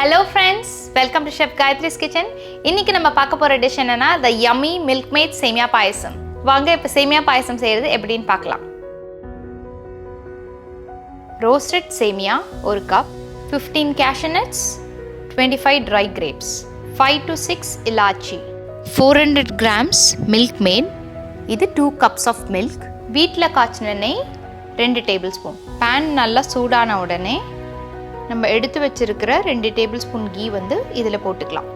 Hello friends, welcome to Chef Gayatri's Kitchen. இன்னைக்கு நம்ம பார்க்க போற டிஷ் என்னன்னா the yummy Milkmaid Semiya Payasam. வாங்க இப்ப Semiya Payasam செய்யறது எப்படின்னு பார்க்கலாம். Roasted Semiya 1 cup, 15 cashew nuts, 25 dry grapes, 5 to 6 ilachi, 400 grams Milkmaid. இது 2 cups of milk. வீட்ல காய்ச்சின நெய் 2 tablespoon. pan நல்லா சூடான உடனே நம்ம எடுத்து வச்சிருக்கிற 2 டேபிள்ஸ்பூன் கீ வந்து இதில் போட்டுக்கலாம்.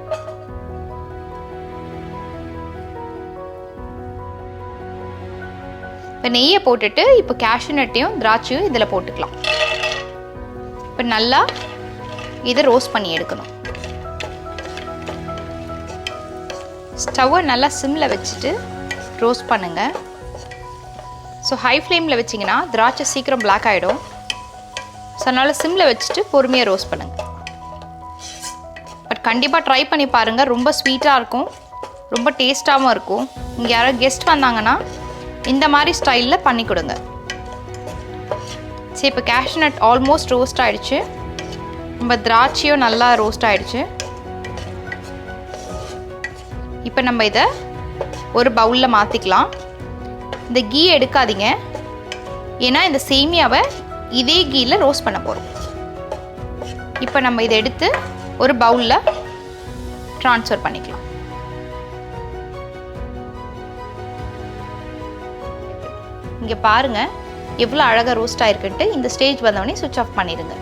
இப்போ நெய்யை போட்டுட்டு இப்போ கேஷ்யூ நட்டையும் திராட்சையும் இதில் போட்டுக்கலாம். இப்போ நல்லா இதை ரோஸ்ட் பண்ணி எடுக்கணும். ஸ்டவ்வை நல்லா சிம்மில் வச்சுட்டு ரோஸ்ட் பண்ணுங்க. ஸோ ஹை ஃப்ளேமில் வச்சிங்கன்னா திராட்சை சீக்கிரம் பிளாக் ஆகிடும். ஸோ அதனால் சிம்மில் வச்சுட்டு பொறுமையாக ரோஸ்ட் பண்ணுங்கள். பட் கண்டிப்பாக ட்ரை பண்ணி பாருங்கள். ரொம்ப ஸ்வீட்டாக இருக்கும், ரொம்ப டேஸ்ட்டாகவும் இருக்கும். இங்கே யாராவது கெஸ்ட் வந்தாங்கன்னா இந்த மாதிரி ஸ்டைலில் பண்ணி கொடுங்க. சரி, இப்போ கேஷ்யூ நட் ஆல்மோஸ்ட் ரோஸ்ட் ஆகிடுச்சு. நம்ம திராட்சையும் நல்லா ரோஸ்ட் ஆகிடுச்சு. இப்போ நம்ம இதை ஒரு பவுலில் மாற்றிக்கலாம். இந்த கீ எடுக்காதீங்க, ஏன்னா இந்த சேமியாவை இதே கீயில் ரோஸ்ட் பண்ண போகிறோம். இப்போ நம்ம இதை எடுத்து ஒரு பவுலில் ட்ரான்ஸ்ஃபர் பண்ணிக்கலாம். இங்கே பாருங்கள் எவ்வளோ அழகாக ரோஸ்ட் ஆகிருக்குன்ட்டு. இந்த ஸ்டேஜ் வந்தோடனே சுவிட்ச் ஆஃப் பண்ணிடுங்க.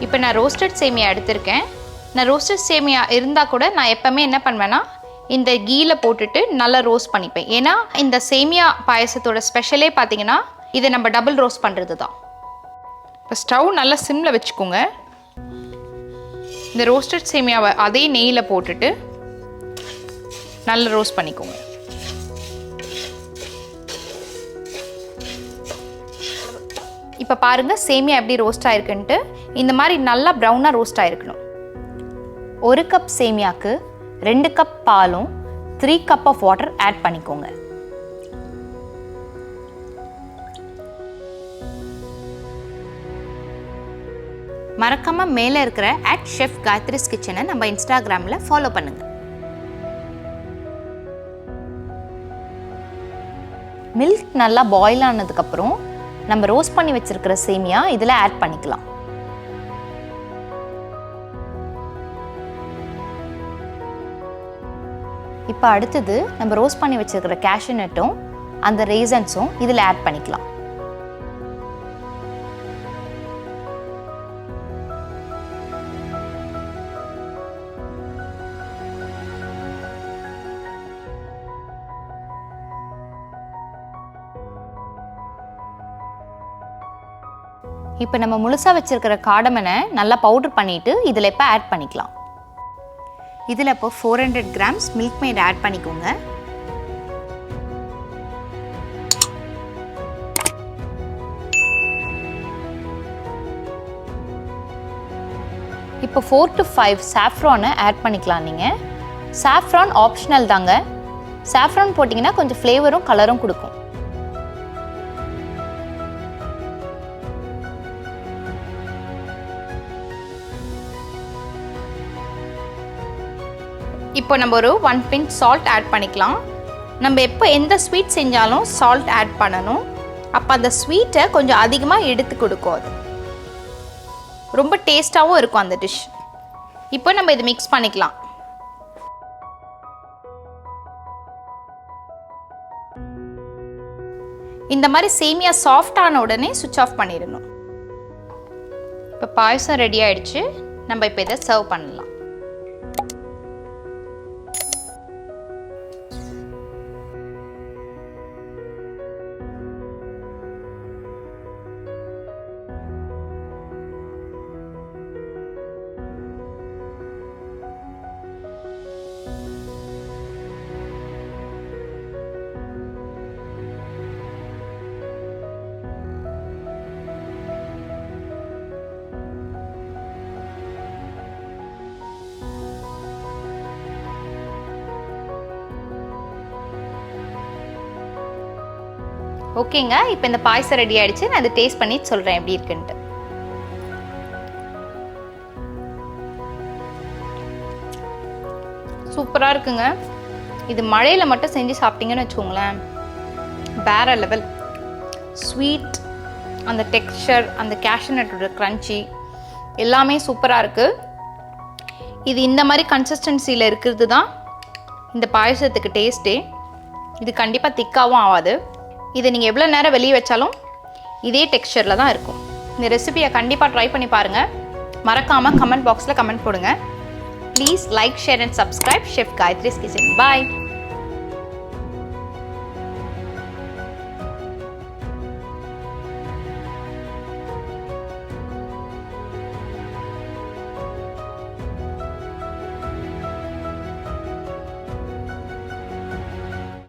இப்போ நான் ரோஸ்டட் சேமியா எடுத்திருக்கேன். நான் ரோஸ்டட் சேமியா இருந்தால் கூட நான் எப்போவுமே என்ன பண்ணுவேன்னா இந்த கீயில் போட்டுட்டு நல்லா ரோஸ்ட் பண்ணிப்பேன். ஏன்னா இந்த சேமியா பாயசத்தோட ஸ்பெஷலே பார்த்தீங்கன்னா இதை நம்ம டபுள் ரோஸ்ட் பண்ணுறது தான். இப்போ ஸ்டவ் நல்லா சிம்மில் வச்சுக்கோங்க. இந்த ரோஸ்டட் சேமியாவை அதே நெய்யில் போட்டுட்டு நல்லா ரோஸ்ட் பண்ணிக்கோங்க. இப்போ பாருங்கள் சேமியா எப்படி ரோஸ்ட் ஆகிருக்குன்ட்டு. இந்த மாதிரி நல்லா ப்ரௌனாக ரோஸ்ட் ஆகிருக்கணும். 1 கப் சேமியாவுக்கு 2 கப் பாலும் 3 கப் ஆஃப் வாட்டர் ஆட் பண்ணிக்கோங்க. மறக்காம மேலே இருக்கிற @chef Gayatri's Kitchen நம்ம இன்ஸ்டாகிராமில் ஃபாலோ பண்ணுங்க. மில்க் நல்லா பாயில் ஆனதுக்கப்புறம் நம்ம ரோஸ்ட் பண்ணி வச்சிருக்கிற சேமியா இதில் ஆட் பண்ணிக்கலாம். இப்போ அடுத்தது நம்ம ரோஸ்ட் பண்ணி வச்சிருக்கிற கேஷ்யூ நட்டும் அந்த ரேசன்ஸும் இதில் ஆட் பண்ணிக்கலாம். இப்போ நம்ம முழுசாக வச்சுருக்கிற காடமனை நல்லா பவுடர் பண்ணிவிட்டு இதில் இப்போ ஆட் பண்ணிக்கலாம். இதில் இப்போ 400 கிராம்ஸ் மில்க்மெய்ட் ஆட் பண்ணிக்கோங்க. இப்போ 4 to 5 சாஃப்ரானை ஆட் பண்ணிக்கலாம். நீங்கள் சாஃப்ரான் ஆப்ஷனல் தாங்க. சாஃப்ரான் போட்டிங்கன்னா கொஞ்சம் ஃப்ளேவரும் கலரும் கொடுக்கும். இப்போ நம்ம ஒரு 1 pinch சால்ட் ஆட் பண்ணிக்கலாம். நம்ம எப்போ எந்த ஸ்வீட் செஞ்சாலும் சால்ட் ஆட் பண்ணணும். அப்போ அந்த ஸ்வீட்டை கொஞ்சம் அதிகமாக எடுத்து கொடுக்கும். அது ரொம்ப டேஸ்ட்டாகவும் இருக்கும் அந்த டிஷ். இப்போ நம்ம இதை மிக்ஸ் பண்ணிக்கலாம். இந்த மாதிரி சேமியா சாஃப்ட் ஆன உடனே சுவிட்ச் ஆஃப் பண்ணிடணும். இப்போ பாயசம் ரெடி ஆயிடுச்சு. நம்ம இப்போ இதை சர்வ் பண்ணலாம். ஓகேங்க, இப்போ இந்த பாயசம் ரெடி ஆயிடுச்சு. நான் அதை டேஸ்ட் பண்ணி சொல்கிறேன் எப்படி இருக்குன்ட்டு. சூப்பராக இருக்குங்க. இது மழையில் மட்டும் செஞ்சு சாப்பிட்டீங்கன்னு வச்சுக்கோங்களேன், வேற லெவல். ஸ்வீட், அந்த டெக்ஸ்சர், அந்த கேஷ்யூ நட்டோட க்ரன்ச்சி எல்லாமே சூப்பராக இருக்குது. இது இந்த மாதிரி கன்சிஸ்டன்சியில் இருக்கிறது தான் இந்த பாயசத்துக்கு டேஸ்ட்டே. இது கண்டிப்பாக திக்காகவும் ஆகாது. இதை நீங்கள் எவ்வளோ நேரம் வெளியே வச்சாலும் இதே டெக்ஸ்சரில் தான் இருக்கும். இந்த ரெசிபியை கண்டிப்பாக ட்ரை பண்ணி பாருங்கள். மறக்காமல் கமெண்ட் பாக்ஸில் கமெண்ட் போடுங்க. Please like, share and subscribe chef Gayathri's kitchen. Bye.